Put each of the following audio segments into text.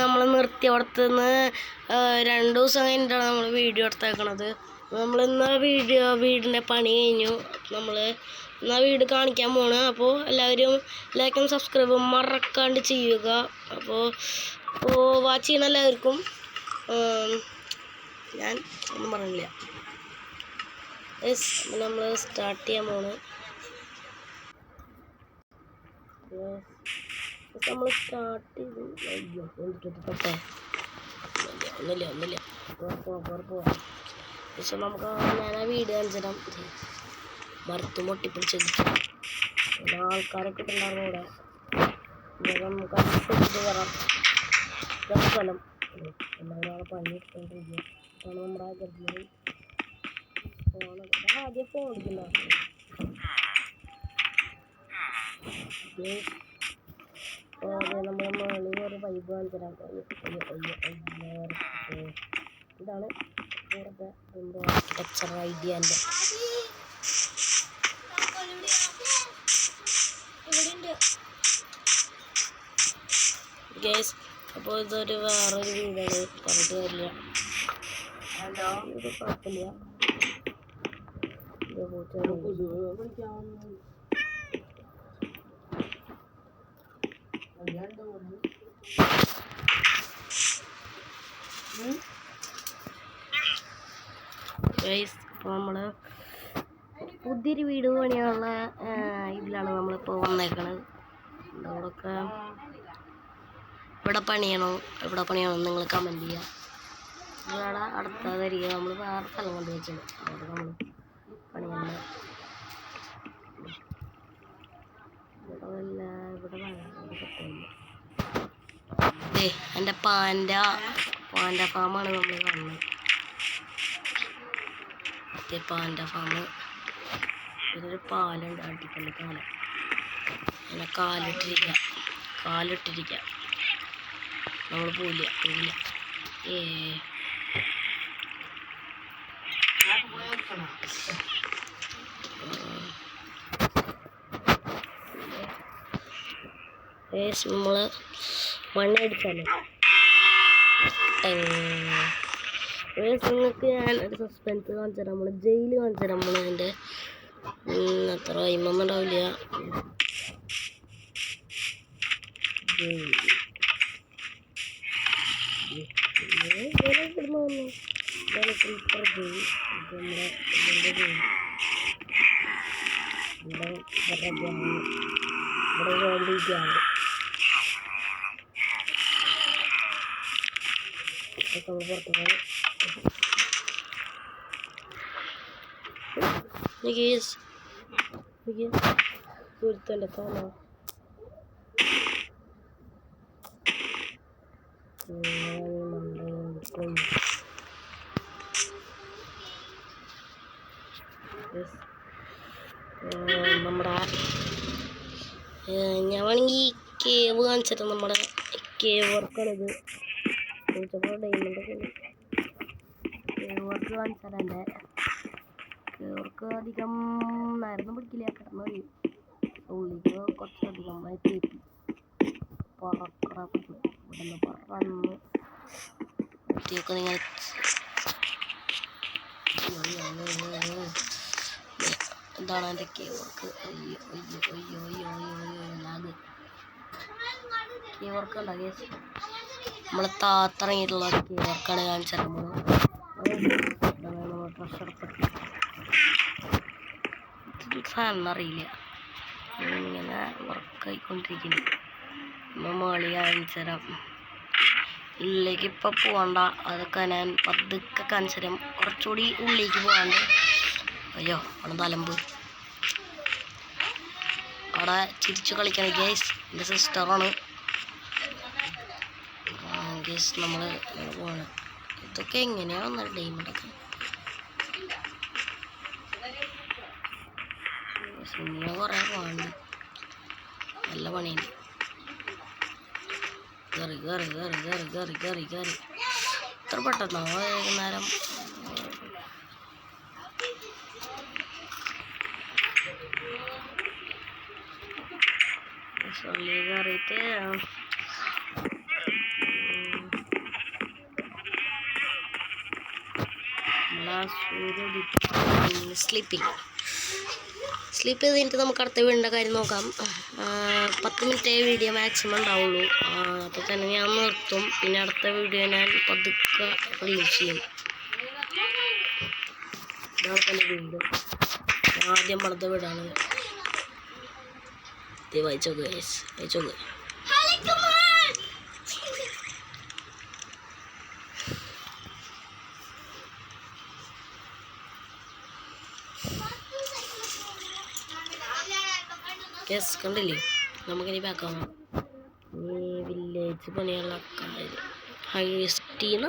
നമ്മൾ നിർത്തിയോടത്തുനിന്ന് 2 ദിവസം കഴിഞ്ഞിട്ടാണ് നമ്മൾ വീഡിയോ എടുത്തേക്കണത്. നമ്മളിന്ന് വീടിൻ്റെ പണി കഴിഞ്ഞു. നമ്മൾ ഇന്ന് വീട് കാണിക്കാൻ പോണ്. അപ്പോൾ എല്ലാവരും ലൈക്കും സബ്സ്ക്രൈബും മറക്കാണ്ട് ചെയ്യുക. അപ്പോൾ വാച്ച് ചെയ്യുന്ന എല്ലാവർക്കും ഞാൻ ഒന്നും പറഞ്ഞില്ല. നമ്മൾ സ്റ്റാർട്ട് ചെയ്യാൻ പോണ്. നമ്മൾ സ്റ്റാർട്ട് ചെയ്തു. അയ്യോ തൊട്ടെ ഒന്നില്ല പോവാം. പക്ഷെ നമുക്ക് ഞാൻ ആ വീട് കാണിച്ചിടാം. മരത്ത് പൊട്ടിപ്പിടിച്ചിരിക്കും. പിന്നെ ആൾക്കാരൊക്കെ ഇട്ടുണ്ടായിരുന്നു ഇവിടെ. നമുക്ക് അനുസരിച്ച് വരാം. സ്ഥലം എല്ലാവരും പണി എടുത്തോണ്ടിരിക്കുക. അതാണ് നമ്മുടെ ഗർഭിണി ആദ്യം ഫോൺ എടുക്കില്ല. നമ്മുടെ മുകളിൽ ഒരു പൈപ്പ് കാണിച്ചിടാം. ഇതാണ് ഇവിടുത്തെ ലെക്ചർ ഐഡിയൻ്റെ. ഗൈസ്, അപ്പോൾ ഇതൊരു വേറൊരു വീടാണ്. പറഞ്ഞിട്ട് വരില്ല, ഇത് കുഴപ്പമില്ല. അപ്പോൾ നമ്മൾ പുതിയൊരു വീട് പണിയാനുള്ള ഇതിലാണ് നമ്മളിപ്പോൾ വന്നേക്കണത്. ഇവിടെയൊക്കെ ഇവിടെ പണിയണോ നിങ്ങൾ കമൻറ്റ് ചെയ്യുക. ഇവിടെ അടുത്ത തരിക. നമ്മൾ വേറെ സ്ഥലം കൊണ്ട് വെച്ചത് അവിടെ നമ്മൾ പണിയുന്നത്. ഇവിടെ എൻ്റെ പാൻ്റെ ഫാമാണ് നമ്മൾ കാണുന്നത്. പാൻ്റെ ഫാം. ഇതൊരു പാലുണ്ട്, അടിക്കല് പാലം. അങ്ങനെ കാലിട്ടിരിക്കുക. നമ്മൾ പോവില്ല. നമ്മൾ മണ്ണ അടിച്ചാലോ. നിങ്ങൾക്ക് ഞാനൊരു സസ്പെൻസ് കാണിച്ചു തരാം. നമ്മൾ ജയിൽ കാണിച്ചു തരാം. നമ്മളതിൻ്റെ അത്ര വൈമൊന്നും ഉണ്ടാവില്ല. സുഹൃത്തല്ലേ കാണാ. നമ്മുടെ ഞാൻ വേണമെങ്കിൽ കേവ് കാണിച്ചിട്ട് നമ്മുടെ കേവ് വർക്കാണിത്. ചോദിച്ചപ്പോൾ ഡയമണ്ടൊക്കെ ഉണ്ട്. കേവ് വർക്ക് കാണിച്ചാൽ എൻ്റെ കേവ് വർക്ക് അധികം നേരം പിടിക്കില്ല. കിടന്നു കഴിയും. ഉള്ളിക്ക് കുറച്ചധികം തേപ്പി പറന്ന് എത്തിയൊക്കെ നിങ്ങൾ ഇതാണ് എൻ്റെ കേവ് വർക്ക്. കേവ് വർക്ക് ഉണ്ടാകിയ നമ്മൾ താത്തിറങ്ങിയിട്ടുള്ള കേവ് വർക്കാണ് കാണിച്ചത്. നമ്മൾ സാധനം ഇങ്ങനെ വർക്കായിക്കൊണ്ടിരിക്കുന്നു. നമ്മൾ മോളി കാണിച്ചു തരാം. ഉള്ളിലേക്ക് ഇപ്പം പോകണ്ട, അതൊക്കെ ഞാൻ പതുക്കെ കാണിച്ചു തരാം. കുറച്ചുകൂടി ഉള്ളിലേക്ക് പോകാണ്ട്. അയ്യോ അവിടെ തലമ്പ് അവിടെ ചിരിച്ചു കളിക്കണം. ഗേസ് എൻ്റെ സിസ്റ്ററാണ്. ഗേസ് നമ്മൾ പോവാണ്. ഇതൊക്കെ എങ്ങനെയാണ് വന്നത് ഡയമണ്ടൊക്കെ. ഇങ്ങനെ കുറേ പോകണ്ട. നല്ല പണിയുണ്ട്. കയറി ഇത്ര പെട്ടെന്നോ വൈകുന്നേരം. കയറിയിട്ട് സ്ലീപ്പ് ചെയ്ത് കഴിഞ്ഞിട്ട് നമുക്ക് അടുത്ത വീടിൻ്റെ കാര്യം നോക്കാം. 10 മിനിറ്റേ വീഡിയോ മാക്സിമം ഉണ്ടാവുള്ളൂ. അപ്പോൾ തന്നെ ഞാൻ നിർത്തും. പിന്നെ അടുത്ത വീഡിയോ ഞാൻ പതുക്കെ റിലീസ് ചെയ്യും. ഇതാണ് തന്നെ വീട്. ആദ്യം പണിത വീടാണ്. വായിച്ചോക്ക് വായിച്ചോക്ക്. യെസ്, കണ്ടില്ലേ? നമുക്കിനി ബാക്കാം. വില്ലേജ് പണിയുള്ള കാര്യം ഹൈസ്റ്റീന്ന്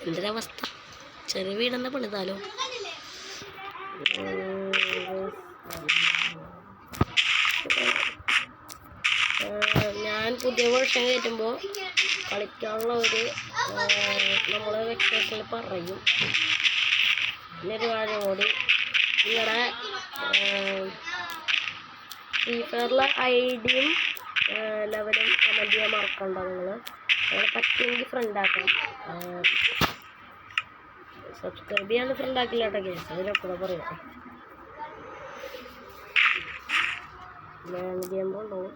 എന്തൊരവസ്ഥ. ചെറിയ വീടെന്നെ പണിതാലോ. ഞാൻ പുതിയ വർഷം കയറ്റുമ്പോൾ കളിക്കാനുള്ള ഒരു നമ്മൾ വെക്കേഷനിൽ പറയും. പിന്നെ ഒരു കാര്യം കൂടി, നിങ്ങളുടെ ഫ്രീ ഫയറിലെ ഐഡിയും ലെവലും കമൻറ്റ് ചെയ്യാൻ മറക്കണ്ട. നിങ്ങൾ പറ്റുമെങ്കിൽ ഫ്രണ്ടാക്കാം. സബ്സ്ക്രൈബ് ചെയ്യാണ്ട് ഫ്രണ്ടാക്കില്ല കേട്ടോ കേസ്. അതിലൊക്കെ പറയാം. ഞാൻ ചെയ്യുമ്പോൾ ഉണ്ടാവും.